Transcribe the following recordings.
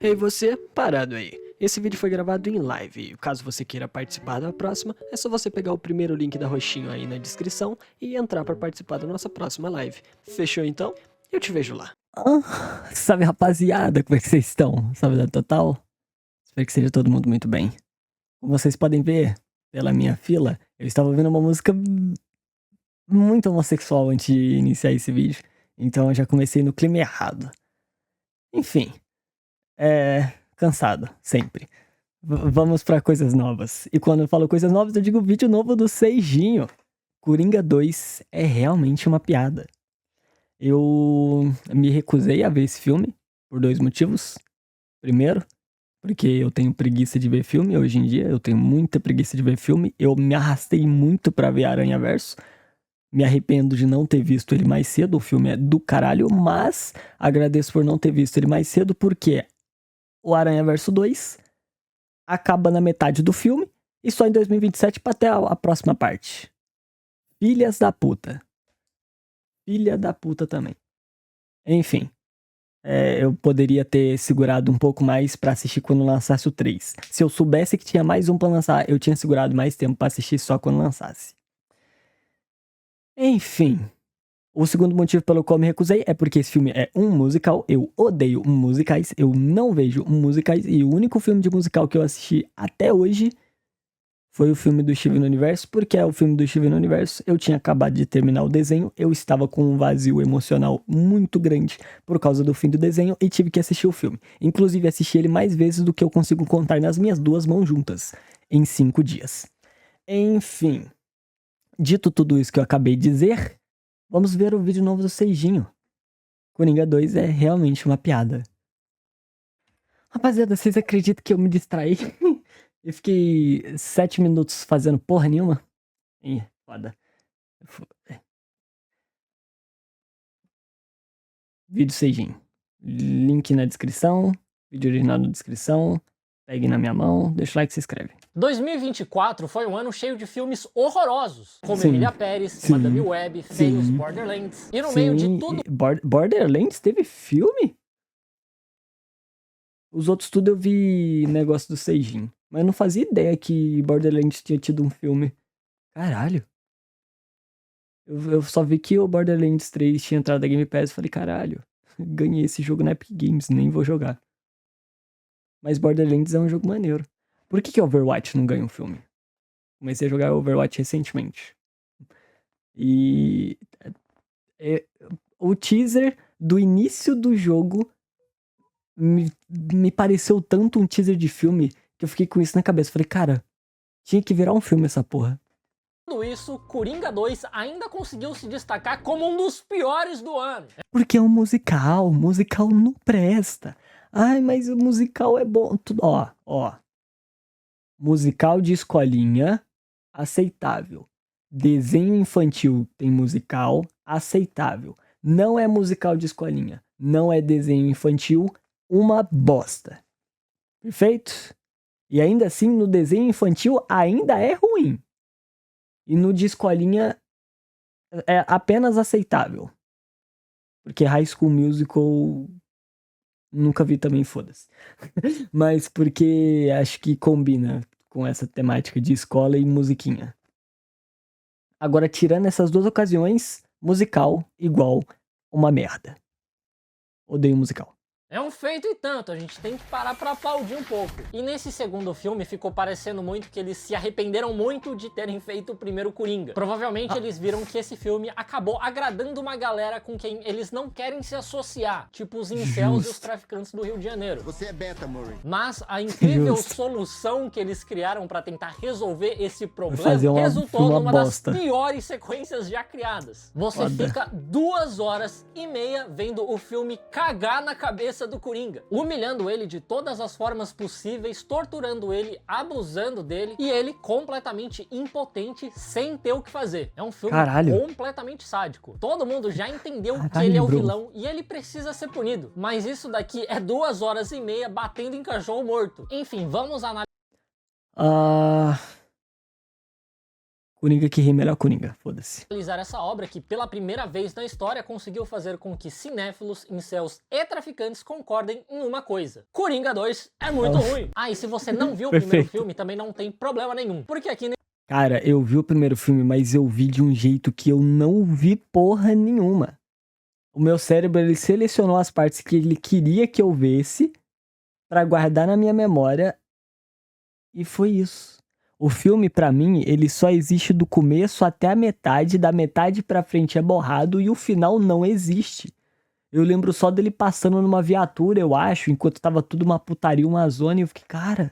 Ei você, parado aí. Esse vídeo foi gravado em live e caso você queira participar da próxima, é só você pegar o primeiro link da roxinho aí na descrição e entrar para participar da nossa próxima live. Fechou então? Eu te vejo lá. Salve rapaziada, como é que vocês estão? Salve da total? Espero que seja todo mundo muito bem. Como vocês podem ver pela minha fila, eu estava ouvindo uma música muito homossexual antes de iniciar esse vídeo, então eu já comecei no clima errado. Enfim, cansado, sempre. Vamos pra coisas novas. E quando eu falo coisas novas, eu digo vídeo novo do Seijinho. Coringa 2 é realmente uma piada. Eu me recusei a ver esse filme por dois motivos. Primeiro, porque eu tenho preguiça de ver filme hoje em dia, eu tenho muita preguiça de ver filme. Eu me arrastei muito pra ver Aranhaverso. Me arrependo de não ter visto ele mais cedo, o filme é do caralho, mas agradeço por não ter visto ele mais cedo, porque o Aranhaverso 2 acaba na metade do filme e só em 2027 pra ter a próxima parte. Filhas da puta. Filha da puta também. Enfim. Eu poderia ter segurado um pouco mais pra assistir quando lançasse o 3. Se eu soubesse que tinha mais um pra lançar, eu tinha segurado mais tempo pra assistir só quando lançasse. Enfim. O segundo motivo pelo qual me recusei é porque esse filme é um musical. Eu odeio musicais. Eu não vejo musicais. E o único filme de musical que eu assisti até hoje foi o filme do Steven Universo, porque é o filme do Steven Universo. Eu tinha acabado de terminar o desenho, eu estava com um vazio emocional muito grande por causa do fim do desenho e tive que assistir o filme. Inclusive, assisti ele mais vezes do que eu consigo contar nas minhas duas mãos juntas, em 5 dias. Enfim, dito tudo isso que eu acabei de dizer, vamos ver o vídeo novo do Seijinho. Coringa 2 é realmente uma piada. Rapaziada, vocês acreditam que eu me distraí? Eu fiquei 7 minutos fazendo porra nenhuma? Ih, foda. Vídeo Seijin. Link na descrição. Vídeo original na descrição. Pegue na minha mão. Deixa o like e se inscreve. 2024 foi um ano cheio de filmes horrorosos, como Sim. Emília Pérez, Sim. Madame Web, Feios, Sim. Borderlands. E no meio de tudo... Borderlands teve filme? Os outros tudo eu vi negócio do Seijin. Mas eu não fazia ideia que Borderlands tinha tido um filme. Caralho. Eu só vi que o Borderlands 3 tinha entrado na Game Pass e falei, caralho, ganhei esse jogo na Epic Games, nem vou jogar. Mas Borderlands é um jogo maneiro. Por que Overwatch não ganha um filme? Comecei a jogar Overwatch recentemente. E o teaser do início do jogo me pareceu tanto um teaser de filme que eu fiquei com isso na cabeça. Falei, cara, tinha que virar um filme essa porra. Tudo isso, Coringa 2 ainda conseguiu se destacar como um dos piores do ano. Porque é um musical, musical não presta. Ai, mas o musical é bom. Ó. Musical de escolinha, aceitável. Desenho infantil tem musical, aceitável. Não é musical de escolinha, não é desenho infantil, uma bosta. Perfeito? E ainda assim, no desenho infantil ainda é ruim. E no de escolinha é apenas aceitável. Porque High School Musical nunca vi também, foda-se. Mas porque acho que combina com essa temática de escola e musiquinha. Agora, tirando essas duas ocasiões, musical igual uma merda. Odeio musical. É um feito e tanto, a gente tem que parar pra aplaudir um pouco. E nesse segundo filme ficou parecendo muito que eles se arrependeram muito de terem feito o primeiro Coringa. Provavelmente eles viram que esse filme acabou agradando uma galera com quem eles não querem se associar, tipo os incels e os traficantes do Rio de Janeiro. Você é beta, Murray. Mas a incrível Justo. solução que eles criaram pra tentar resolver esse problema Fazer resultou uma numa bosta. das piores sequências já criadas. Você Foda. fica 2 horas e meia vendo o filme cagar na cabeça do Coringa, humilhando ele de todas as formas possíveis, torturando ele, abusando dele e ele completamente impotente, sem ter o que fazer. É um filme completamente sádico. Todo mundo já entendeu que ele é o vilão e ele precisa ser punido, mas isso daqui é 2 horas e meia batendo em cachorro morto. Enfim, vamos analisar. Coringa que ri, melhor Coringa, foda-se. Realizar essa obra que, pela primeira vez na história, conseguiu fazer com que cinéfilos, incels e traficantes concordem em uma coisa: Coringa 2 é muito ruim. Ah, e se você não viu o primeiro Perfeito. filme, também não tem problema nenhum, porque aqui Cara, eu vi o primeiro filme, mas eu vi de um jeito que eu não vi porra nenhuma. O meu cérebro, ele selecionou as partes que ele queria que eu visse pra guardar na minha memória e foi isso. O filme, pra mim, ele só existe do começo até a metade, da metade pra frente é borrado e o final não existe. Eu lembro só dele passando numa viatura, eu acho, enquanto tava tudo uma putaria, uma zona, e eu fiquei, cara,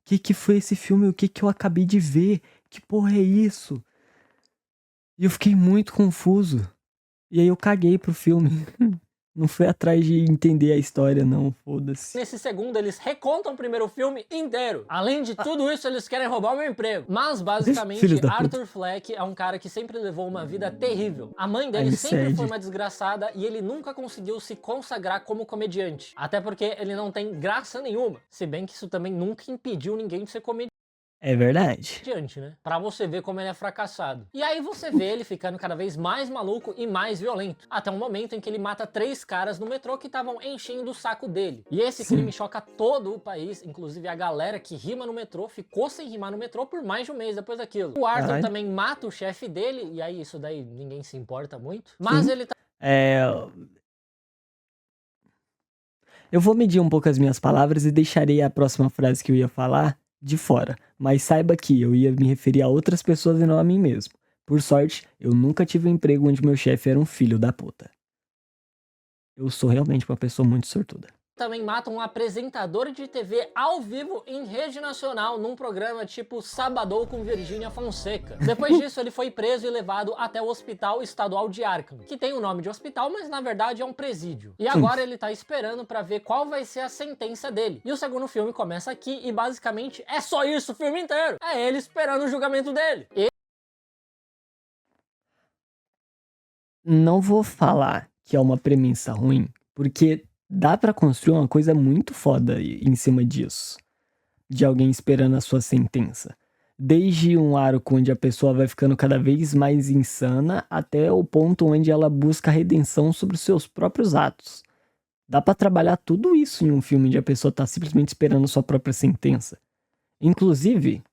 que foi esse filme? O que eu acabei de ver? Que porra é isso? E eu fiquei muito confuso. E aí eu caguei pro filme. Não fui atrás de entender a história, não, foda-se. nesse segundo eles recontam o primeiro filme inteiro. Além de tudo isso, eles querem roubar o meu emprego. Mas basicamente, Filhos da puta. Arthur Fleck é um cara que sempre levou uma vida terrível. A mãe dele Ele sempre cede. foi uma desgraçada e ele nunca conseguiu se consagrar como comediante. Até porque ele não tem graça nenhuma. Se bem que isso também nunca impediu ninguém de ser comediante. É verdade. Né? Pra você ver como ele é fracassado. E aí você vê ele ficando cada vez mais maluco e mais violento. Até um momento em que ele mata 3 caras no metrô que estavam enchendo o saco dele. E esse crime choca todo o país, inclusive a galera que rima no metrô ficou sem rimar no metrô por mais de um mês depois daquilo. O Arthur Caralho. também mata o chefe dele, e aí isso daí ninguém se importa muito. Mas ele Eu vou medir um pouco as minhas palavras e deixarei a próxima frase que eu ia falar de fora. Mas saiba que eu ia me referir a outras pessoas e não a mim mesmo. Por sorte, eu nunca tive um emprego onde meu chefe era um filho da puta. Eu sou realmente uma pessoa muito sortuda. também mata um apresentador de TV ao vivo em rede nacional num programa tipo Sabadão com Virgínia Fonseca. Depois disso, ele foi preso e levado até o Hospital Estadual de Arkham, que tem o nome de hospital, mas na verdade é um presídio. E agora ele tá esperando pra ver qual vai ser a sentença dele. E o segundo filme começa aqui e basicamente é só isso o filme inteiro. É ele esperando o julgamento dele. Não vou falar que é uma premissa ruim, porque dá pra construir uma coisa muito foda em cima disso. De alguém esperando a sua sentença. Desde um arco onde a pessoa vai ficando cada vez mais insana, até o ponto onde ela busca redenção sobre os seus próprios atos. Dá pra trabalhar tudo isso em um filme onde a pessoa tá simplesmente esperando sua própria sentença. Inclusive,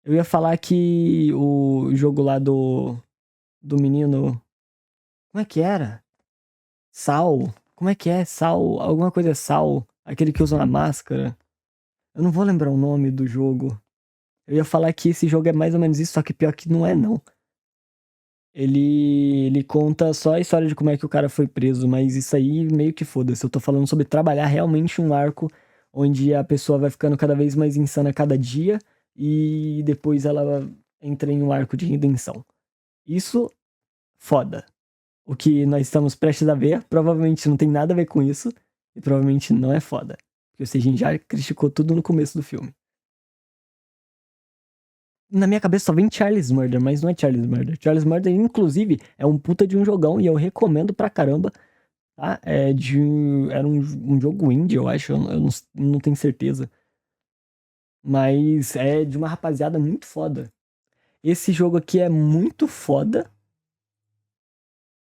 eu ia falar que o jogo lá do menino... Como é que era? Saul. Como é que é? Saul. Alguma coisa é Saul. Aquele que usa uma máscara. Eu não vou lembrar o nome do jogo. Eu ia falar que esse jogo é mais ou menos isso, só que pior que não é, não. Ele conta só a história de como é que o cara foi preso, mas isso aí meio que foda-se. Eu tô falando sobre trabalhar realmente um arco onde a pessoa vai ficando cada vez mais insana a cada dia e depois ela entra em um arco de redenção. Isso, foda. O que nós estamos prestes a ver, provavelmente não tem nada a ver com isso e provavelmente não é foda. Porque o Seijin já criticou tudo no começo do filme. Na minha cabeça só vem Charles Murder, mas não é Charles Murder. Charles Murder, inclusive, é um puta de um jogão e eu recomendo pra caramba, tá? Era um jogo indie, eu acho, eu não tenho certeza. Mas é de uma rapaziada muito foda. Esse jogo aqui é muito foda.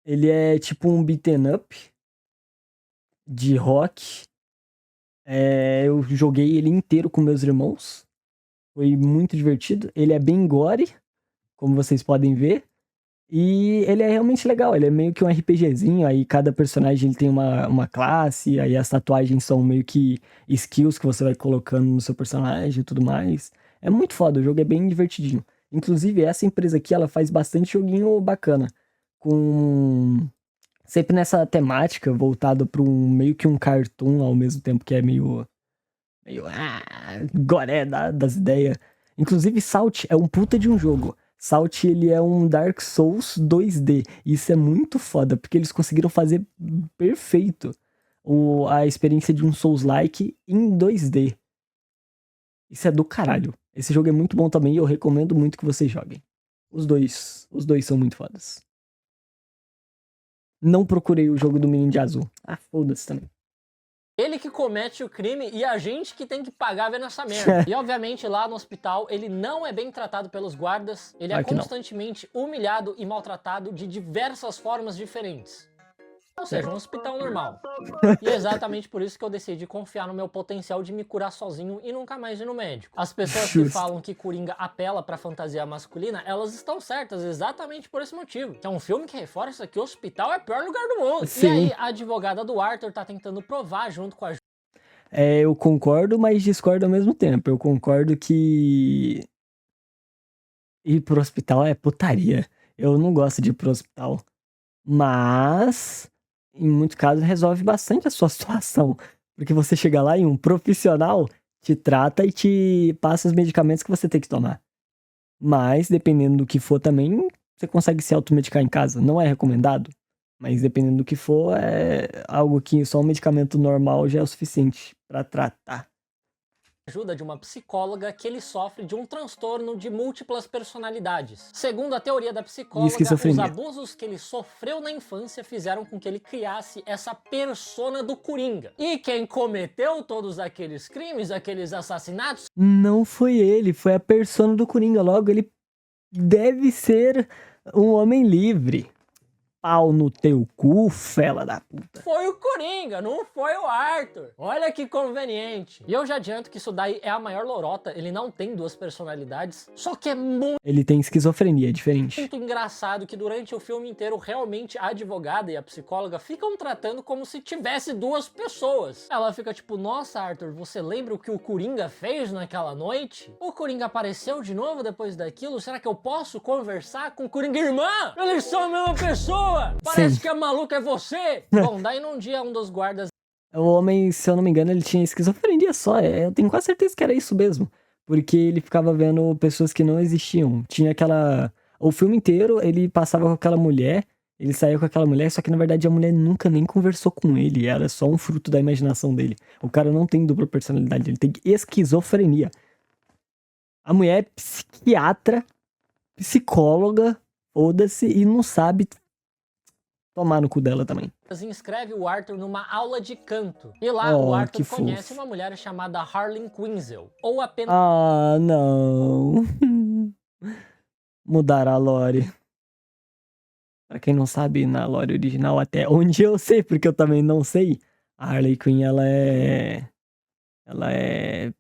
Ele é tipo um beaten up de rock. Eu joguei ele inteiro com meus irmãos. Foi muito divertido. Ele é bem gore, como vocês podem ver. E ele é realmente legal. Ele é meio que um RPGzinho. Aí cada personagem ele tem uma classe. Aí as tatuagens são meio que skills que você vai colocando no seu personagem e tudo mais. É muito foda. O jogo é bem divertidinho. Inclusive, essa empresa aqui, ela faz bastante joguinho bacana. Sempre nessa temática, voltado para meio que um cartoon, ao mesmo tempo que é meio goré das ideias. Inclusive, Salt é um puta de um jogo. Salt, ele é um Dark Souls 2D. Isso é muito foda, porque eles conseguiram fazer perfeito a experiência de um Souls-like em 2D. Isso é do caralho. Esse jogo é muito bom também e eu recomendo muito que vocês joguem. Os dois são muito fodas. Não procurei o jogo do menino de azul. Ah, foda-se também. Ele que comete o crime e a gente que tem que pagar vendo essa merda. E obviamente lá no hospital ele não é bem tratado pelos guardas, ele é Claro que não. constantemente humilhado e maltratado de diversas formas diferentes. Ou seja, um hospital normal. E é exatamente por isso que eu decidi confiar no meu potencial de me curar sozinho e nunca mais ir no médico. As pessoas que Justo. falam que Coringa apela pra fantasia masculina, elas estão certas exatamente por esse motivo. Que é um filme que reforça que o hospital é o pior lugar do mundo. Sim. E aí a advogada do Arthur tá tentando provar junto com a Eu concordo, mas discordo ao mesmo tempo. Eu concordo que ir pro hospital é putaria. Eu não gosto de ir pro hospital. Mas, em muitos casos, resolve bastante a sua situação. Porque você chega lá e um profissional te trata e te passa os medicamentos que você tem que tomar. Mas, dependendo do que for também, você consegue se automedicar em casa. Não é recomendado, mas dependendo do que for, é algo que só um medicamento normal já é o suficiente pra tratar. ajuda de uma psicóloga que ele sofre de um transtorno de múltiplas personalidades. Segundo a teoria da psicóloga, os esquizofrenia. abusos que ele sofreu na infância fizeram com que ele criasse essa persona do Coringa. E quem cometeu todos aqueles crimes, aqueles assassinatos, Não foi ele, foi a persona do Coringa. Logo, ele deve ser um homem livre. Pau no teu cu, fela da puta. foi o Coringa, não foi o Arthur. Olha que conveniente. E eu já adianto que isso daí é a maior lorota, ele não tem duas personalidades, só que é muito Ele tem esquizofrenia, é diferente. engraçado que durante o filme inteiro realmente a advogada e a psicóloga ficam tratando como se tivesse duas pessoas. Ela fica tipo, nossa Arthur, você lembra o que o Coringa fez naquela noite? O Coringa apareceu de novo depois daquilo? Será que eu posso conversar com o Coringa? Irmã, eles são a mesma pessoa! Parece Sim. que a maluca é você! Bom, daí num dia um dos guardas O homem, se eu não me engano, ele tinha esquizofrenia só. Eu tenho quase certeza que era isso mesmo. Porque ele ficava vendo pessoas que não existiam. Tinha aquela... O filme inteiro, ele passava com aquela mulher, ele saía com aquela mulher, só que na verdade a mulher nunca nem conversou com ele. Era só um fruto da imaginação dele. O cara não tem dupla personalidade, ele tem esquizofrenia. A mulher é psiquiatra, psicóloga, foda-se, e não sabe tomar no cu dela também. inscreve o Arthur numa aula de canto. E lá Oh, o Arthur que conhece fofo. uma mulher chamada Harleen Quinzel. Ou apenas Ah, não. Mudar a lore. Pra quem não sabe, na lore original, até onde eu sei, porque eu também não sei, a Harley Quinn, ela é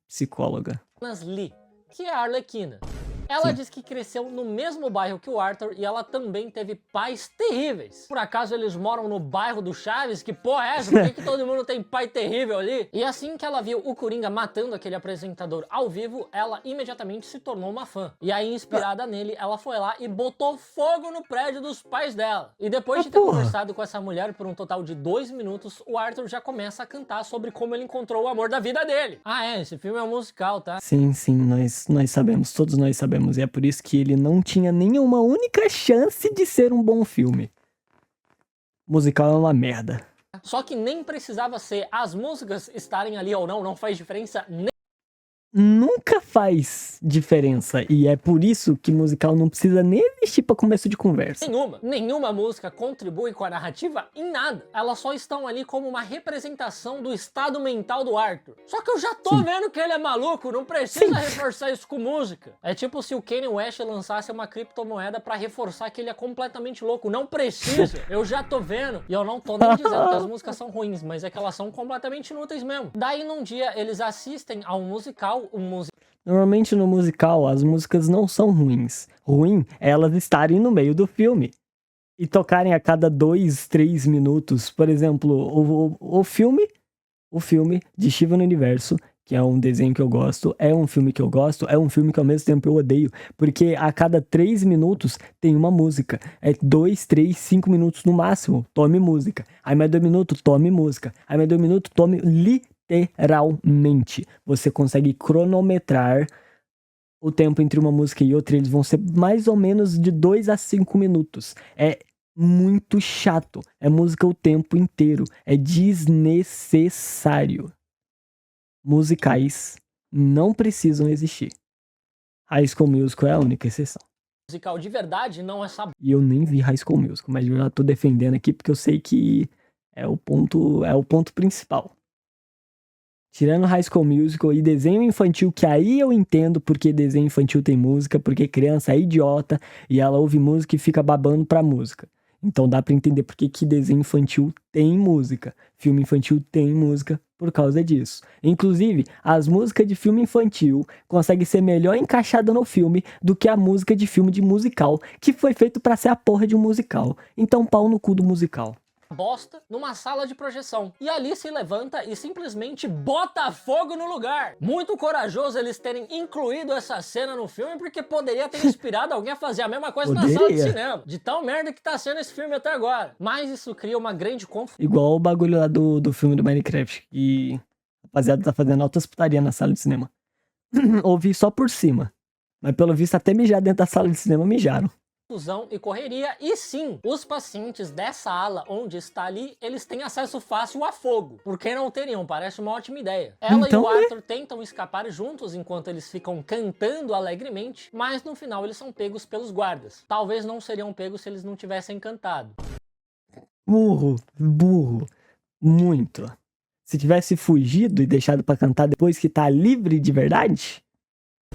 psicóloga. Lee, que é a Arlequina. Ela Sim. diz que cresceu no mesmo bairro que o Arthur e ela também teve pais terríveis. Por acaso eles moram no bairro do Chaves? Que porra é essa? Por que todo mundo tem pai terrível ali? E assim que ela viu o Coringa matando aquele apresentador ao vivo, ela imediatamente se tornou uma fã. E aí, inspirada nele, ela foi lá e botou fogo no prédio dos pais dela. E depois de ter porra. conversado com essa mulher por um total de 2 minutos, o Arthur já começa a cantar sobre como ele encontrou o amor da vida dele. Ah é, esse filme é um musical, tá? Sim, nós sabemos, todos nós sabemos. E é por isso que ele não tinha nenhuma única chance de ser um bom filme. Musical é uma merda. Só que nem precisava ser. As músicas estarem ali ou não faz diferença Nunca faz diferença. E é por isso que musical não precisa nem existir pra começo de conversa. nenhuma. Nenhuma música contribui com a narrativa em nada. Elas só estão ali como uma representação do estado mental do Arthur. Só que eu já tô vendo que ele é maluco, não precisa reforçar isso com música. É tipo se o Kanye West lançasse uma criptomoeda pra reforçar que ele é completamente louco. Não precisa. Eu já tô vendo. E eu não tô nem dizendo que as músicas são ruins, mas é que elas são completamente inúteis mesmo. Daí num dia eles assistem a um musical, Normalmente no musical as músicas não são ruins. Ruim é elas estarem no meio do filme e tocarem a cada 2, 3 minutos. Por exemplo, o filme de Steven Universo, que é um desenho que eu gosto, é um filme que eu gosto, é um filme que ao mesmo tempo eu odeio, porque a cada 3 minutos tem uma música. É 2, 3, 5 minutos no máximo, tome música. Aí mais 2 minutos, tome música. Aí mais 2 minutos, tome literalmente. Você consegue cronometrar o tempo entre uma música e outra, eles vão ser mais ou menos de 2 a 5 minutos. É muito chato. É música o tempo inteiro. É desnecessário. Musicais não precisam existir. High School Musical é a única exceção. musical de verdade, não essa E eu nem vi High School Musical, mas eu já tô defendendo aqui porque eu sei que é o ponto principal. Tirando High School Musical e desenho infantil, que aí eu entendo porque desenho infantil tem música, porque criança é idiota e ela ouve música e fica babando pra música. Então dá pra entender porque que desenho infantil tem música. Filme infantil tem música por causa disso. Inclusive, as músicas de filme infantil conseguem ser melhor encaixadas no filme do que a música de filme de musical, que foi feito pra ser a porra de um musical. Então pau no cu do musical. Bosta numa sala de projeção. E ali se levanta e simplesmente bota fogo no lugar. Muito corajoso eles terem incluído essa cena no filme, porque poderia ter inspirado alguém a fazer a mesma coisa na sala de cinema. De tão merda que tá sendo esse filme até agora. Mas isso cria uma grande confusão. Igual o bagulho lá do filme do Minecraft, que a rapaziada tá fazendo altas putaria na sala de cinema. Ouvi só por cima. Mas pelo visto até mijar dentro da sala de cinema mijaram. E correria, e sim, os pacientes dessa ala onde está ali, eles têm acesso fácil a fogo. Por que não teriam? Parece uma ótima ideia. Ela Então, e o Arthur tentam escapar juntos enquanto eles ficam cantando alegremente, mas no final eles são pegos pelos guardas. Talvez não seriam pegos se eles não tivessem cantado. Burro, muito. Se tivesse fugido e deixado pra cantar depois que tá livre de verdade...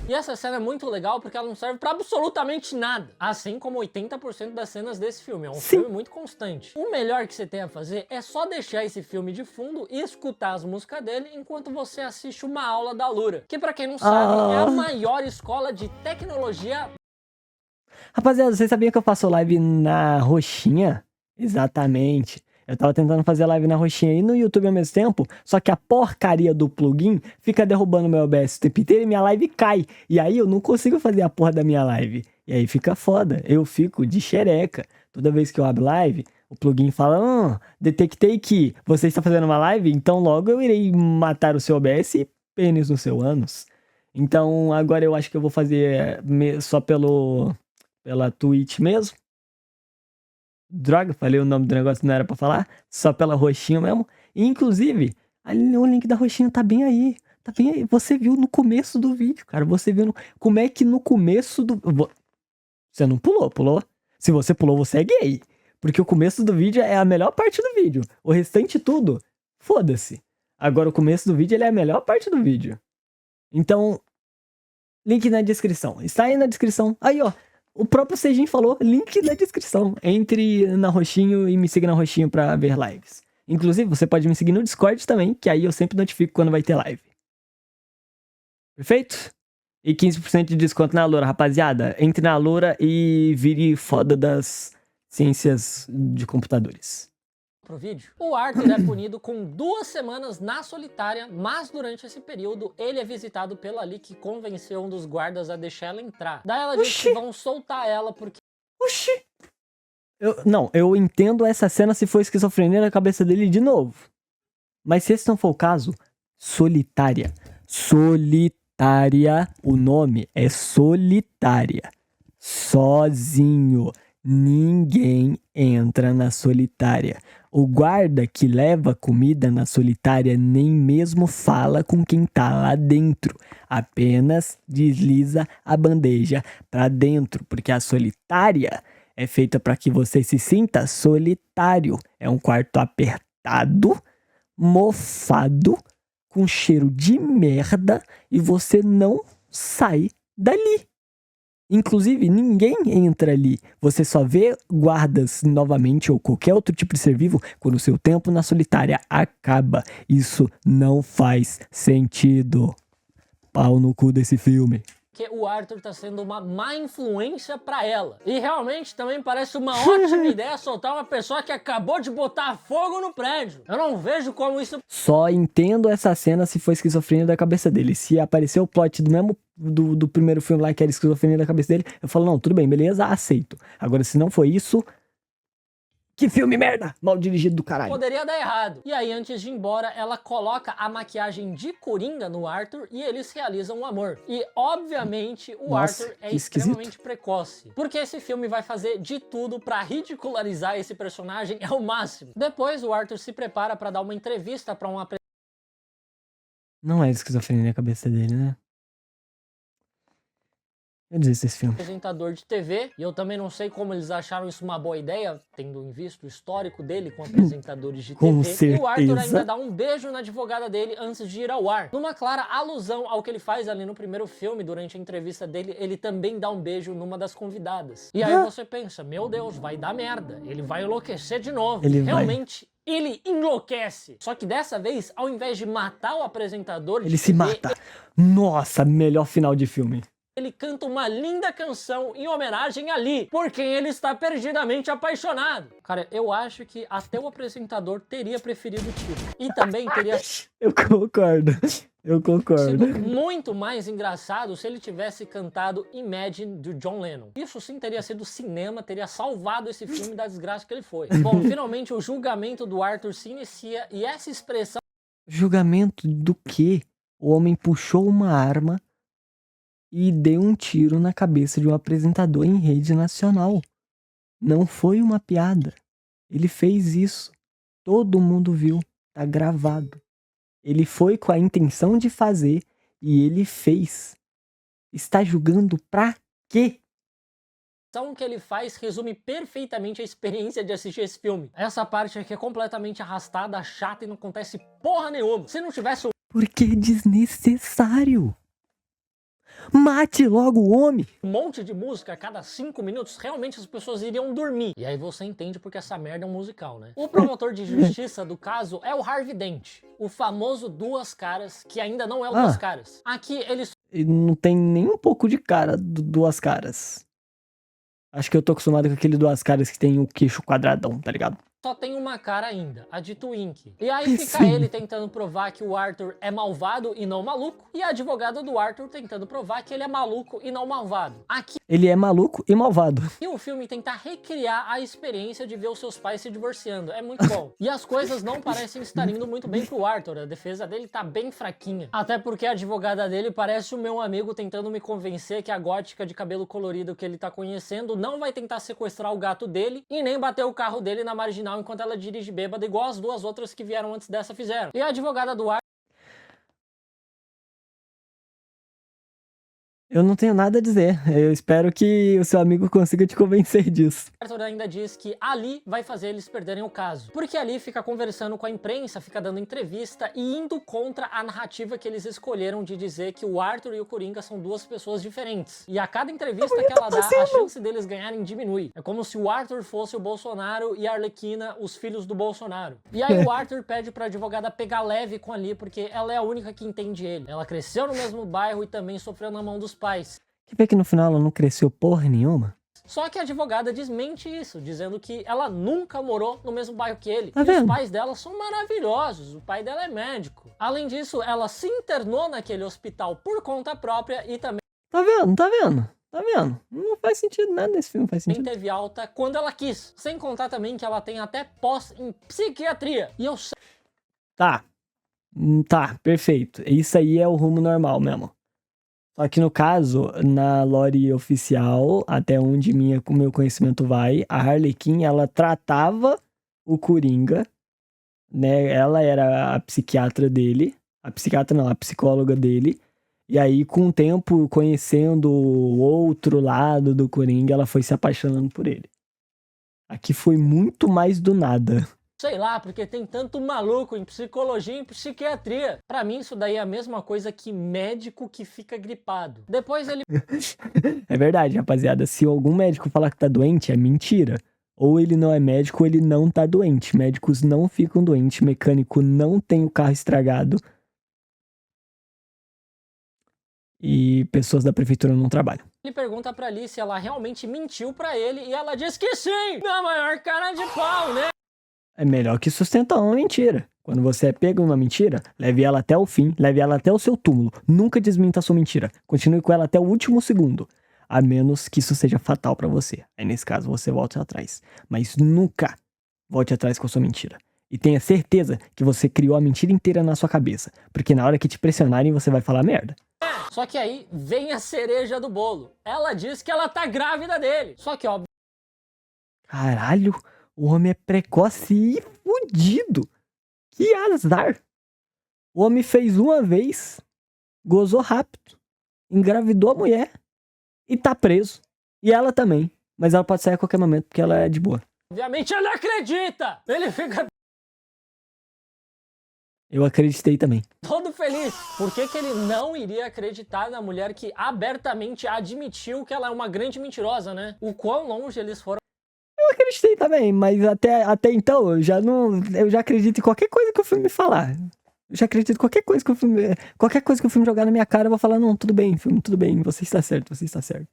E essa cena é muito legal porque ela não serve pra absolutamente nada. Assim como 80% das cenas desse filme. É um filme muito constante. O melhor que você tem a fazer é só deixar esse filme de fundo e escutar as músicas dele enquanto você assiste uma aula da Lura. Que pra quem não sabe, é a maior escola de tecnologia. Rapaziada, vocês sabiam que eu faço live na Roxinha? Exatamente. Eu tava tentando fazer live na Roxinha e no YouTube ao mesmo tempo, só que a porcaria do plugin fica derrubando meu OBS o tempo inteiro e minha live cai. E aí eu não consigo fazer a porra da minha live. E aí fica foda. Eu fico de xereca. Toda vez que eu abro live, o plugin fala: detectei que você está fazendo uma live, então logo eu irei matar o seu OBS e pênis no seu ânus. Então agora eu acho que eu vou fazer só pela Twitch mesmo. Droga, falei o nome do negócio, não era pra falar. Só pela Roxinha mesmo. E, inclusive, ali, o link da Roxinha tá bem aí. Tá bem aí. Você viu no começo do vídeo, cara. Você viu como é que no começo do... Você não pulou. Se você pulou, você é gay. Porque o começo do vídeo é a melhor parte do vídeo. O restante tudo, foda-se. Agora o começo do vídeo ele é a melhor parte do vídeo. Então, link na descrição. Está aí na descrição. Aí, ó. O próprio Seijin falou, link na descrição. Entre na Roxinho e me siga na Roxinho pra ver lives. Inclusive, você pode me seguir no Discord também, que aí eu sempre notifico quando vai ter live. Perfeito? E 15% de desconto na Loura, rapaziada. Entre na Loura e vire foda das ciências de computadores. Pro vídeo. O Arthur é punido com 2 semanas na solitária, mas durante esse período ele é visitado pela Ali, que convenceu um dos guardas a deixar ela entrar. Daí ela diz que vão soltar ela porque... Oxi! Eu entendo essa cena se for esquizofrenia na cabeça dele de novo. Mas se esse não for o caso, solitária. Solitária, o nome é solitária. Sozinho. Ninguém entra na solitária. O guarda que leva comida na solitária nem mesmo fala com quem tá lá dentro. Apenas desliza a bandeja pra dentro, porque a solitária é feita para que você se sinta solitário. É um quarto apertado, mofado, com cheiro de merda e você não sai dali. Inclusive, ninguém entra ali. Você só vê guardas novamente ou qualquer outro tipo de ser vivo quando o seu tempo na solitária acaba. Isso não faz sentido. Pau no cu desse filme. Que o Arthur tá sendo uma má influência pra ela. E realmente também parece uma ótima ideia soltar uma pessoa que acabou de botar fogo no prédio. Eu não vejo como isso... Só entendo essa cena se for esquizofrenia da cabeça dele. Se aparecer o plot do mesmo do primeiro filme lá que era esquizofrenia da cabeça dele, eu falo, não, tudo bem, beleza, aceito. Agora, se não foi isso... Que filme merda! Mal dirigido do caralho. Poderia dar errado. E aí, antes de ir embora, ela coloca a maquiagem de Coringa no Arthur e eles realizam um amor. E, obviamente, o Arthur é extremamente precoce. Porque esse filme vai fazer de tudo pra ridicularizar esse personagem ao máximo. Depois, o Arthur se prepara pra dar uma entrevista pra uma... Não é esquizofrenia na cabeça dele, né? Eu desisto desse filme. apresentador de TV, e eu também não sei como eles acharam isso uma boa ideia, tendo em vista o histórico dele com apresentadores de Com TV. E o Arthur certeza. ainda dá um beijo na advogada dele antes de ir ao ar. Numa clara alusão ao que ele faz ali no primeiro filme, durante a entrevista dele, ele também dá um beijo numa das convidadas. E aí você pensa, meu Deus, vai dar merda, ele vai enlouquecer de novo. Ele vai. Realmente, ele enlouquece. Só que dessa vez, ao invés de matar o apresentador de Ele se TV, mata. Nossa, melhor final de filme. ele canta uma linda canção em homenagem a Lee, por quem ele está perdidamente apaixonado. Cara, eu acho que até o apresentador teria preferido o tiro. E também teria Eu concordo. Eu concordo. sido muito mais engraçado se ele tivesse cantado Imagine, do John Lennon. Isso sim teria sido cinema, teria salvado esse filme da desgraça que ele foi. Bom, finalmente o julgamento do Arthur se inicia e essa expressão Julgamento do quê? O homem puxou uma arma e deu um tiro na cabeça de um apresentador em rede nacional. Não foi uma piada. Ele fez isso. Todo mundo viu. Tá gravado. Ele foi com a intenção de fazer e ele fez. Está julgando pra quê? que ele faz resume perfeitamente a experiência de assistir esse filme. Essa parte aqui é completamente arrastada, chata e não acontece porra nenhuma. Se não tivesse Porque é desnecessário. Mate logo o homem. um monte de música a cada 5 minutos, realmente as pessoas iriam dormir. E aí você entende porque essa merda é um musical, né? O promotor de justiça do caso é o Harvey Dent, o famoso Duas Caras, que ainda não é o Duas Caras. Aqui ele E não tem nem um pouco de cara do Duas Caras. Acho que eu tô acostumado com aquele Duas Caras que tem o queixo quadradão, tá ligado? só tem uma cara ainda, a de Twink. E aí fica Sim. ele tentando provar que o Arthur é malvado e não maluco, e a advogada do Arthur tentando provar que ele é maluco e não malvado. Aqui Ele é maluco e malvado. o filme tenta recriar a experiência de ver os seus pais se divorciando. É muito bom. E as coisas não parecem estar indo muito bem pro Arthur. A defesa dele tá bem fraquinha. Até porque a advogada dele parece o meu amigo tentando me convencer que a gótica de cabelo colorido que ele tá conhecendo não vai tentar sequestrar o gato dele e nem bater o carro dele na marginal enquanto ela dirige bêbada, igual as duas outras que vieram antes dessa fizeram. E a advogada do Arthur Eu não tenho nada a dizer. Eu espero que o seu amigo consiga te convencer disso. ainda diz que Ali vai fazer eles perderem o caso. Porque Ali fica conversando com a imprensa, fica dando entrevista e indo contra a narrativa que eles escolheram de dizer que o Arthur e o Coringa são duas pessoas diferentes. E a cada entrevista que ela dá, a chance deles ganharem diminui. É como se o Arthur fosse o Bolsonaro e a Arlequina os filhos do Bolsonaro. E aí o Arthur pede pra advogada pegar leve com Ali, porque ela é a única que entende ele. Ela cresceu no mesmo bairro e também sofreu na mão dos pais. Quer ver que no final ela não cresceu porra nenhuma? Só que a advogada desmente isso, dizendo que ela nunca morou no mesmo bairro que ele. Tá E vendo? os pais dela são maravilhosos, o pai dela é médico. Além disso, ela se internou naquele hospital por conta própria e também Tá vendo? Tá vendo? Tá vendo? Não faz sentido nada nesse filme, faz sentido. teve alta quando ela quis. Sem contar também que ela tem até pós em psiquiatria. E eu sei Tá. Tá, perfeito. Isso aí é o rumo normal mesmo. Só que no caso, na lore oficial, até onde o meu conhecimento vai, a Harley Quinn, ela tratava o Coringa, né? Ela era a psiquiatra dele. A psiquiatra não, a psicóloga dele. E aí, com o tempo, conhecendo o outro lado do Coringa, ela foi se apaixonando por ele. Aqui foi muito mais do nada. sei lá, porque tem tanto maluco em psicologia e em psiquiatria. Pra mim, isso daí é a mesma coisa que médico que fica gripado. Depois ele É verdade, rapaziada. Se algum médico falar que tá doente, é mentira. Ou ele não é médico ou ele não tá doente. Médicos não ficam doentes, mecânico não tem o carro estragado. E pessoas da prefeitura não trabalham. pergunta pra Alice se ela realmente mentiu pra ele e ela diz que sim, na maior cara de pau, né? É melhor que sustentar uma mentira. Quando você é pego em uma mentira, leve ela até o fim, leve ela até o seu túmulo. Nunca desminta a sua mentira. Continue com ela até o último segundo. A menos que isso seja fatal pra você. Aí nesse caso você volta atrás. Mas nunca volte atrás com a sua mentira. E tenha certeza que você criou a mentira inteira na sua cabeça. Porque na hora que te pressionarem você vai falar merda. Só que aí vem a cereja do bolo. Ela diz que ela tá grávida dele. Só que, ó, Caralho, o homem é precoce e fudido. Que azar. O homem fez uma vez, gozou rápido, engravidou a mulher e tá preso. E ela também. Mas ela pode sair a qualquer momento, porque ela é de boa. Obviamente ele acredita! Ele fica Eu acreditei também. todo feliz. Por que ele não iria acreditar na mulher que abertamente admitiu que ela é uma grande mentirosa, né? O quão longe eles foram Eu acreditei também, mas até então eu já acredito em qualquer coisa que o filme falar. Eu já acredito em qualquer coisa que o filme jogar na minha cara, eu vou falar, não, tudo bem, filme, tudo bem, você está certo, você está certo.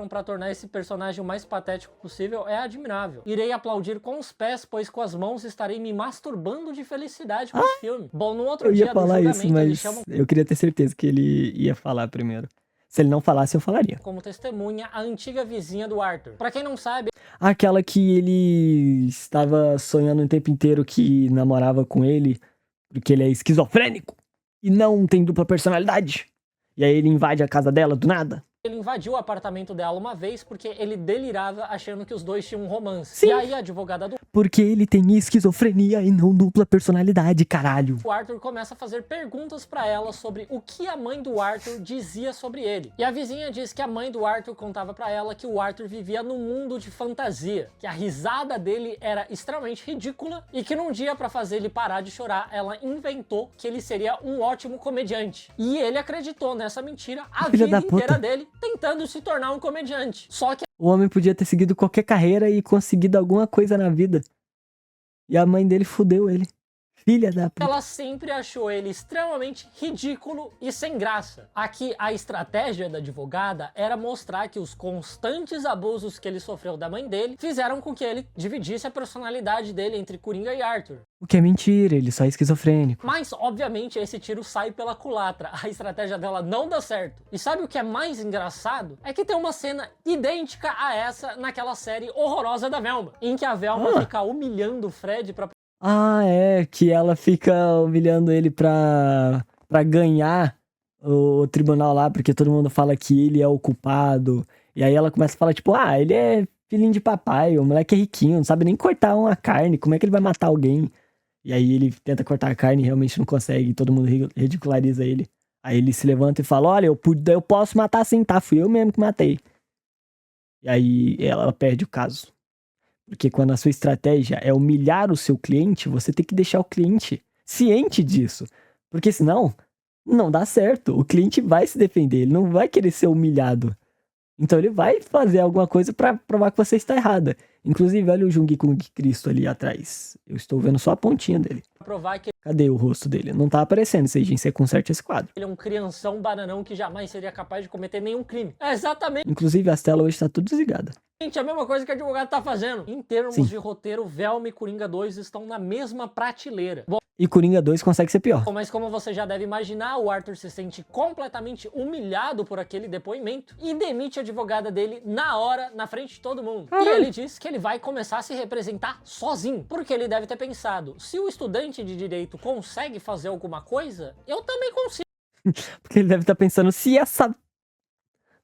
pra tornar esse personagem o mais patético possível é admirável. Irei aplaudir com os pés, pois com as mãos estarei me masturbando de felicidade com esse filme. Bom, no outro Eu dia ia do falar julgamento isso, eles mas chamam eu queria ter certeza que ele ia falar primeiro. Se ele não falasse, eu falaria. como testemunha a antiga vizinha do Arthur. Pra quem não sabe, Aquela que ele estava sonhando o tempo inteiro que namorava com ele, porque ele é esquizofrênico e não tem dupla personalidade. E aí ele invade a casa dela do nada. ele invadiu o apartamento dela uma vez porque ele delirava achando que os dois tinham um romance. Sim. E aí a advogada do Porque ele tem esquizofrenia e não dupla personalidade, caralho. Arthur começa a fazer perguntas pra ela sobre o que a mãe do Arthur dizia sobre ele. E a vizinha diz que a mãe do Arthur contava pra ela que o Arthur vivia num mundo de fantasia, que a risada dele era extremamente ridícula e que num dia, pra fazer ele parar de chorar, ela inventou que ele seria um ótimo comediante. E ele acreditou nessa mentira a Filha vida da puta. inteira dele, tentando se tornar um comediante. Só que O homem podia ter seguido qualquer carreira e conseguido alguma coisa na vida. E a mãe dele fudeu ele. Filha da puta. ela sempre achou ele extremamente ridículo e sem graça. Aqui, a estratégia da advogada era mostrar que os constantes abusos que ele sofreu da mãe dele fizeram com que ele dividisse a personalidade dele entre Coringa e Arthur. O que é mentira, ele só é esquizofrênico. Mas, obviamente, esse tiro sai pela culatra. A estratégia dela não dá certo. E sabe o que é mais engraçado? É que tem uma cena idêntica a essa naquela série horrorosa da Velma, em que a Velma fica humilhando o Fred pra Ah, é, que ela fica humilhando ele pra ganhar o tribunal lá, porque todo mundo fala que ele é o culpado. E aí ela começa a falar, tipo, ele é filhinho de papai, o moleque é riquinho, não sabe nem cortar uma carne, como é que ele vai matar alguém? E aí ele tenta cortar a carne e realmente não consegue, e todo mundo ridiculariza ele. Aí ele se levanta e fala, olha, eu posso matar sim, tá? Fui eu mesmo que matei. E aí ela perde o caso. Porque quando a sua estratégia é humilhar o seu cliente, você tem que deixar o cliente ciente disso. Porque senão, não dá certo. O cliente vai se defender, ele não vai querer ser humilhado. Então ele vai fazer alguma coisa pra provar que você está errada. Inclusive, olha o Jung Kung Cristo ali atrás. Eu estou vendo só a pontinha dele. provar que Cadê o rosto dele? Não tá aparecendo, Seijin, você conserta esse quadro. ele é um crianção bananão que jamais seria capaz de cometer nenhum crime. É exatamente Inclusive, a tela hoje tá tudo desligada. a mesma coisa que o advogado tá fazendo. Em termos Sim. de roteiro, Velma e Coringa 2 estão na mesma prateleira. Bom, E Coringa 2 consegue ser pior. mas como você já deve imaginar, o Arthur se sente completamente humilhado por aquele depoimento e demite a advogada dele na hora, na frente de todo mundo. E ele diz que ele vai começar a se representar sozinho, porque ele deve ter pensado, se o estudante de direito consegue fazer alguma coisa, eu também consigo. Porque ele deve estar pensando, se essa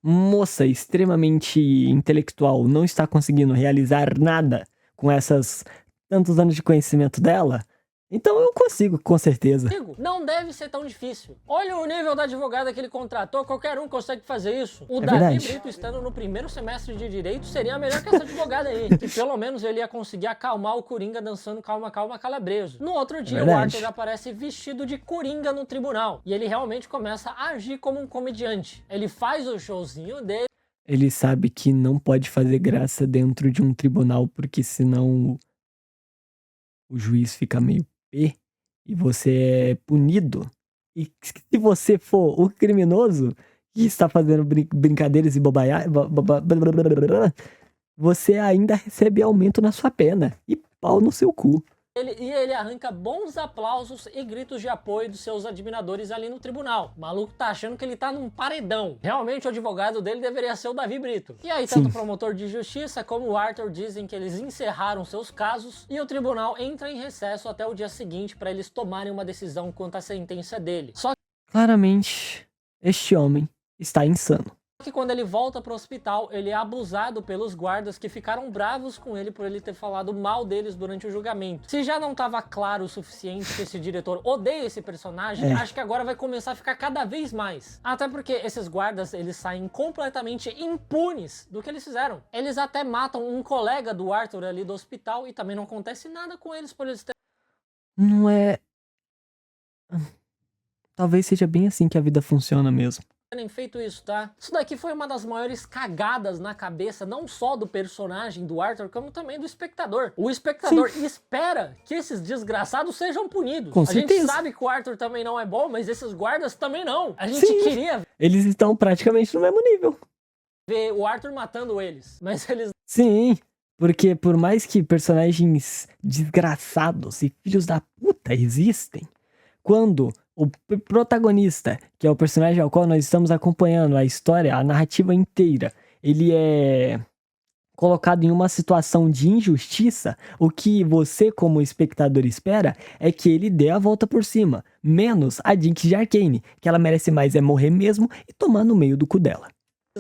moça extremamente intelectual não está conseguindo realizar nada com essas tantos anos de conhecimento dela, então eu consigo, com certeza. Não deve ser tão difícil. Olha o nível da advogada que ele contratou, qualquer um consegue fazer isso. O Davi verdade. Brito, estando no primeiro semestre de Direito, seria melhor que essa advogada aí. Que pelo menos ele ia conseguir acalmar o Coringa dançando Calma, Calma, Calabreso. No outro dia, o verdade. Arthur aparece vestido de Coringa no tribunal. E ele realmente começa a agir como um comediante. Ele faz o showzinho dele. Ele sabe que não pode fazer graça dentro de um tribunal, porque senão o juiz fica meio pé e você é punido. E se você for o criminoso que está fazendo brincadeiras e você ainda recebe aumento na sua pena. E pau no seu cu. Ele arranca bons aplausos e gritos de apoio dos seus admiradores ali no tribunal. O maluco tá achando que ele tá num paredão. Realmente o advogado dele deveria ser o Davi Brito. E aí tanto Sim. o promotor de justiça como o Arthur dizem que eles encerraram seus casos e o tribunal entra em recesso até o dia seguinte para eles tomarem uma decisão quanto à sentença dele. Só Claramente, este homem está insano. que quando ele volta pro hospital, ele é abusado pelos guardas que ficaram bravos com ele por ele ter falado mal deles durante o julgamento. Se já não tava claro o suficiente que esse diretor odeia esse personagem, acho que agora vai começar a ficar cada vez mais. Até porque esses guardas, eles saem completamente impunes do que eles fizeram. Eles até matam um colega do Arthur ali do hospital e também não acontece nada com eles por eles Não é... Talvez seja bem assim que a vida funciona mesmo. terem feito isso, tá? Isso daqui foi uma das maiores cagadas na cabeça, não só do personagem do Arthur, como também do espectador. O espectador espera que esses desgraçados sejam punidos. Com a certeza. gente sabe que o Arthur também não é bom, mas esses guardas também não. A gente queria Eles estão praticamente no mesmo nível. ver o Arthur matando eles, mas eles Sim, porque por mais que personagens desgraçados e filhos da puta existem, quando o protagonista, que é o personagem ao qual nós estamos acompanhando a história, a narrativa inteira, ele é colocado em uma situação de injustiça, o que você, como espectador, espera é que ele dê a volta por cima. Menos a Jinx de Arcane, que ela merece mais é morrer mesmo e tomar no meio do cu dela.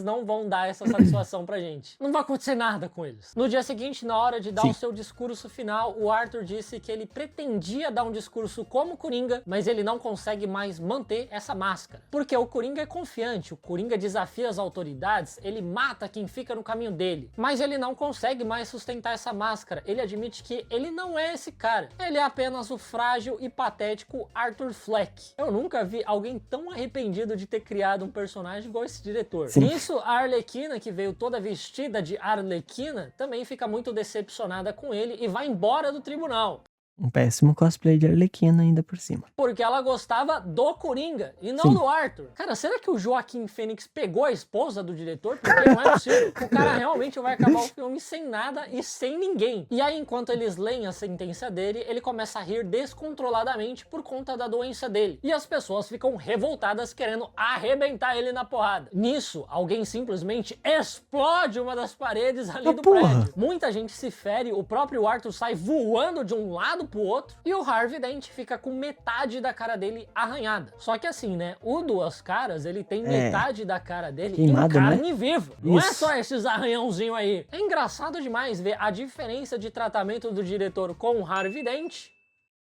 não vão dar essa satisfação pra gente. Não vai acontecer nada com eles. No dia seguinte, na hora de dar o seu discurso final, o Arthur disse que ele pretendia dar um discurso como Coringa, mas ele não consegue mais manter essa máscara. Porque o Coringa é confiante, o Coringa desafia as autoridades, ele mata quem fica no caminho dele. Mas ele não consegue mais sustentar essa máscara. Ele admite que ele não é esse cara. Ele é apenas o frágil e patético Arthur Fleck. Eu nunca vi alguém tão arrependido de ter criado um personagem igual esse diretor. Nisso, a Arlequina, que veio toda vestida de Arlequina, também fica muito decepcionada com ele e vai embora do tribunal. Um péssimo cosplay de Arlequina ainda por cima. Porque ela gostava do Coringa e não do Arthur. Cara, será que o Joaquim Fênix pegou a esposa do diretor? Porque não é possível. O cara realmente vai acabar o filme sem nada e sem ninguém. E aí, enquanto eles leem a sentença dele, ele começa a rir descontroladamente por conta da doença dele. E as pessoas ficam revoltadas querendo arrebentar ele na porrada. Nisso, alguém simplesmente explode uma das paredes ali do prédio. Muita gente se fere, o próprio Arthur sai voando de um lado pro outro e o Harvey Dent fica com metade da cara dele arranhada. Só que assim, né, o Duas Caras, ele tem metade da cara dele queimado, em carne viva. Não é Isso. só esses arranhãozinhos aí. É engraçado demais ver a diferença de tratamento do diretor com o Harvey Dent.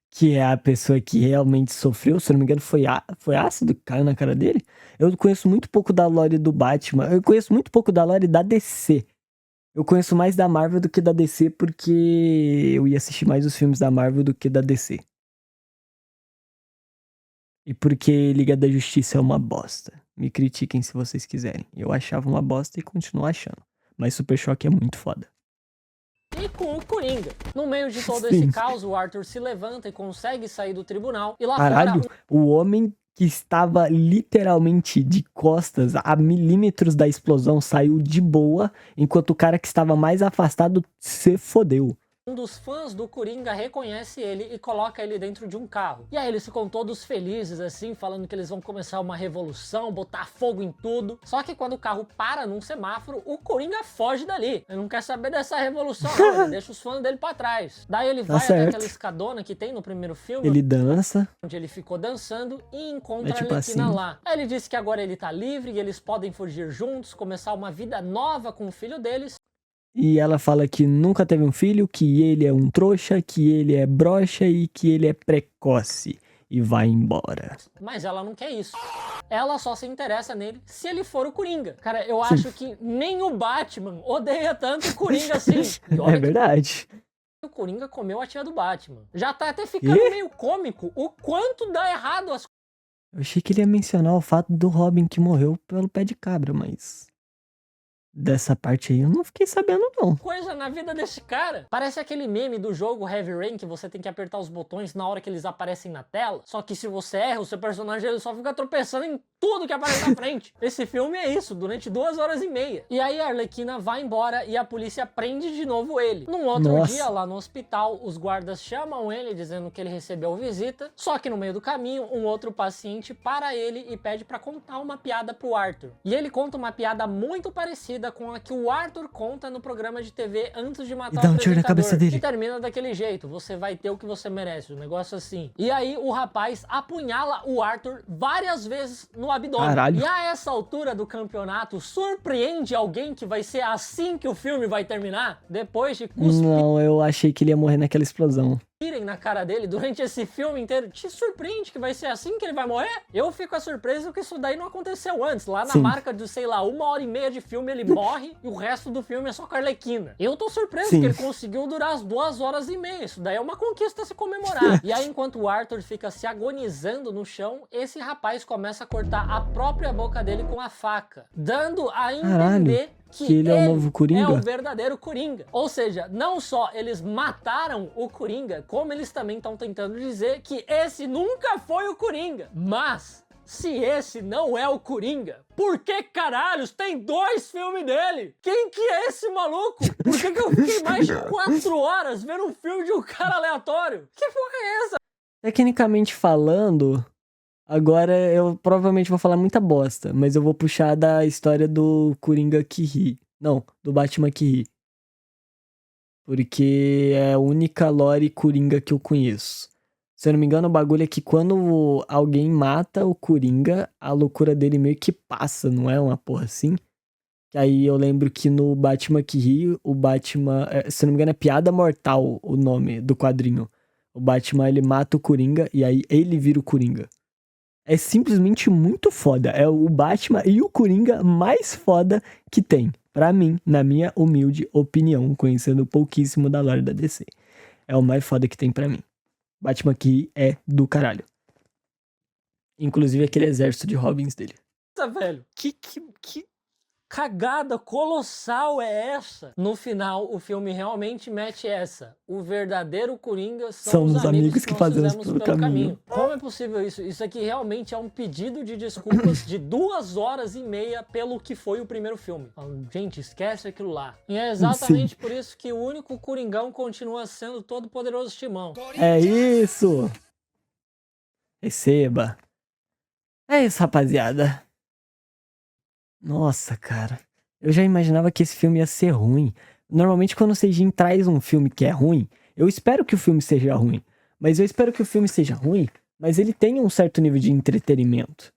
Que é a pessoa que realmente sofreu, se eu não me engano, foi ácido que caiu na cara dele. Eu conheço muito pouco da lore do Batman, eu conheço muito pouco da lore da DC. Eu conheço mais da Marvel do que da DC, porque eu ia assistir mais os filmes da Marvel do que da DC. E porque Liga da Justiça é uma bosta. Me critiquem se vocês quiserem. Eu achava uma bosta e continuo achando. Mas Super Choque é muito foda. E com o Coringa. No meio de todo Sim. esse caos, o Arthur se levanta e consegue sair do tribunal. E lá Caralho, fora, o homem que estava literalmente de costas a milímetros da explosão saiu de boa, enquanto o cara que estava mais afastado se fodeu. um dos fãs do Coringa reconhece ele e coloca ele dentro de um carro. E aí eles ficam todos felizes assim, falando que eles vão começar uma revolução, botar fogo em tudo. Só que quando o carro para num semáforo, o Coringa foge dali. Ele não quer saber dessa revolução não, ele deixa os fãs dele pra trás. Daí ele vai até aquela escadona que tem no primeiro filme. Ele dança. Onde ele ficou dançando e encontra tipo a Arlequina assim. lá. Aí ele disse que agora ele tá livre e eles podem fugir juntos, começar uma vida nova com o filho deles. E ela fala que nunca teve um filho, que ele é um trouxa, que ele é broxa e que ele é precoce. E vai embora. Mas ela não quer isso. Ela só se interessa nele se ele for o Coringa. Cara, eu acho que nem o Batman odeia tanto o Coringa assim. E olha É verdade. que o Coringa comeu a tia do Batman. Já tá até ficando meio cômico o quanto dá errado as Eu achei que ele ia mencionar o fato do Robin que morreu pelo pé de cabra, mas... dessa parte aí eu não fiquei sabendo não. coisas na vida desse cara. Parece aquele meme do jogo Heavy Rain que você tem que apertar os botões na hora que eles aparecem na tela. Só que se você erra, o seu personagem ele só fica tropeçando em tudo que aparece na frente. Esse filme é isso, durante 2h30. E aí a Arlequina vai embora e a polícia prende de novo ele. Num outro dia, lá no hospital, os guardas chamam ele dizendo que ele recebeu visita. Só que no meio do caminho, um outro paciente para ele e pede pra contar uma piada pro Arthur. E ele conta uma piada muito parecida parecida com a que o Arthur conta no programa de TV antes de matar dá o um tiro na cabeça apresentador. dele. E termina daquele jeito, você vai ter o que você merece, um negócio assim. E aí o rapaz apunhala o Arthur várias vezes no abdômen. Caralho. E a essa altura do campeonato, surpreende alguém que vai ser assim que o filme vai terminar? Depois de Não, eu achei que ele ia morrer naquela explosão. cuspirem na cara dele durante esse filme inteiro, te surpreende que vai ser assim que ele vai morrer? Eu fico surpreso que isso daí não aconteceu antes. Lá na Sim. marca de, sei lá, 1h30 de filme ele morre e o resto do filme é só com a Arlequina. Eu tô surpreso Sim. que ele conseguiu durar as 2h30. Isso daí é uma conquista a se comemorar. E aí, enquanto o Arthur fica se agonizando no chão, esse rapaz começa a cortar a própria boca dele com a faca, dando a entender que ele é o novo Coringa? é o verdadeiro Coringa. Ou seja, não só eles mataram o Coringa, como eles também estão tentando dizer que esse nunca foi o Coringa. Mas, se esse não é o Coringa, por que caralhos tem 2 filmes dele? Quem que é esse maluco? Por que eu fiquei mais de 4 horas vendo um filme de um cara aleatório? Que porra é essa? Tecnicamente falando, agora eu provavelmente vou falar muita bosta, mas eu vou puxar da história do Coringa que ri. Não, do Batman que ri. Porque é a única lore Coringa que eu conheço. Se eu não me engano, o bagulho é que quando alguém mata o Coringa, a loucura dele meio que passa, não é uma porra assim? Que aí eu lembro que no Batman que ri, o Batman... se eu não me engano, é Piada Mortal o nome do quadrinho. O Batman, ele mata o Coringa e aí ele vira o Coringa. É simplesmente muito foda. É o Batman e o Coringa mais foda que tem. Pra mim, na minha humilde opinião, conhecendo pouquíssimo da lore da DC. É o mais foda que tem pra mim. Batman que é do caralho. Inclusive aquele exército de Robins dele. Velho, que cagada colossal é essa? No final, o filme realmente mete essa. O verdadeiro Coringa são os amigos que que fazemos nós pelo fizemos caminho. Como é possível isso? Isso aqui realmente é um pedido de desculpas de 2h30 pelo que foi o primeiro filme. Gente, esquece aquilo lá. E é exatamente por isso que o único Coringão continua sendo o todo-poderoso Timão. É isso! Receba. É isso, rapaziada. Nossa, cara. Eu já imaginava que esse filme ia ser ruim. Normalmente, quando o Seijin traz um filme que é ruim, eu espero que o filme seja ruim. Mas eu espero que o filme seja ruim, mas ele tenha um certo nível de entretenimento.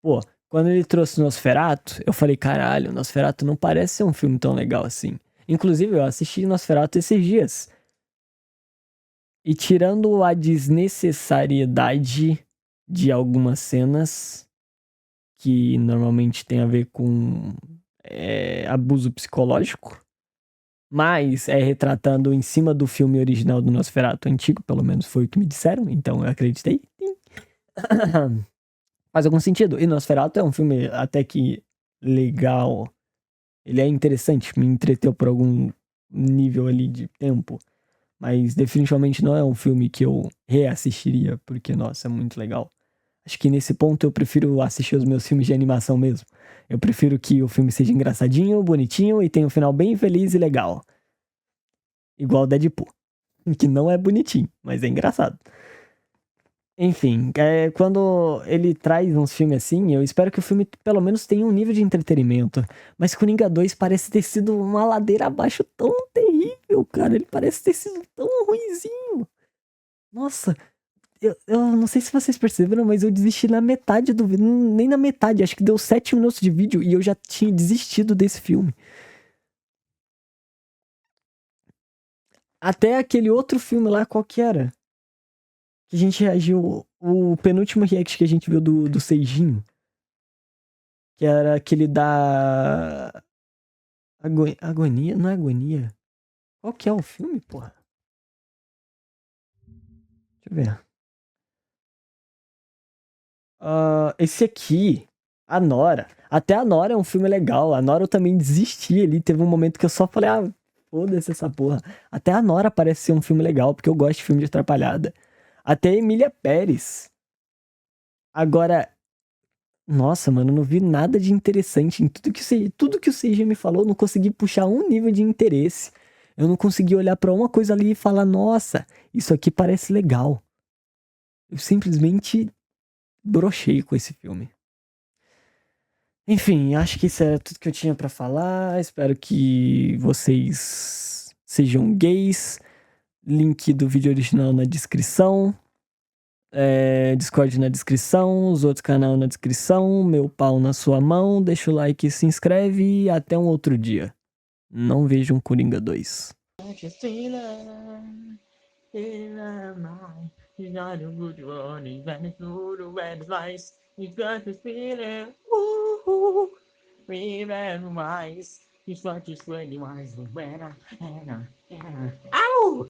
Pô, quando ele trouxe Nosferatu, eu falei, caralho, Nosferatu não parece ser um filme tão legal assim. Inclusive, eu assisti Nosferatu esses dias. E tirando a desnecessariedade de algumas cenas que normalmente tem a ver com abuso psicológico, mas é retratando em cima do filme original do Nosferatu antigo, pelo menos foi o que me disseram, então eu acreditei. Faz algum sentido. E Nosferatu é um filme até que legal. Ele é interessante, me entreteu por algum nível ali de tempo, mas definitivamente não é um filme que eu reassistiria, porque, nossa, é muito legal. Acho que nesse ponto eu prefiro assistir os meus filmes de animação mesmo. Eu prefiro que o filme seja engraçadinho, bonitinho e tenha um final bem feliz e legal. Igual Deadpool. Que não é bonitinho, mas é engraçado. Enfim, quando ele traz uns filmes assim, eu espero que o filme pelo menos tenha um nível de entretenimento. Mas Coringa 2 parece ter sido uma ladeira abaixo tão terrível, cara. Ele parece ter sido tão ruinzinho. Nossa... Eu não sei se vocês perceberam, mas eu desisti na metade do vídeo. Nem na metade, acho que deu 7 minutos de vídeo e eu já tinha desistido desse filme. Até aquele outro filme lá, qual que era? Que a gente reagiu. O penúltimo react que a gente viu do Seijinho. Que era aquele da. Agonia? Não é agonia? Qual que é o filme, porra? Deixa eu ver. Esse aqui, a Nora. Até a Nora é um filme legal. A Nora eu também desisti ali. Teve um momento que eu só falei, foda-se essa porra. Até a Nora parece ser um filme legal, porque eu gosto de filme de atrapalhada. Até a Emília Pérez. Agora, nossa, mano, eu não vi nada de interessante em tudo que o CG me falou. Eu não consegui puxar um nível de interesse. Eu não consegui olhar pra uma coisa ali e falar, nossa, isso aqui parece legal. Eu simplesmente brochei com esse filme. Enfim, acho que isso era tudo que eu tinha pra falar. Espero que vocês sejam gays. Link do vídeo original na descrição. Discord na descrição. Os outros canais na descrição. Meu pau na sua mão. Deixa o like e se inscreve. E até um outro dia. Não vejam Coringa 2. He's not a good one, he's very good, red advice. He's got this feeling, red wise. He's such a sweaty wise, when I, ow!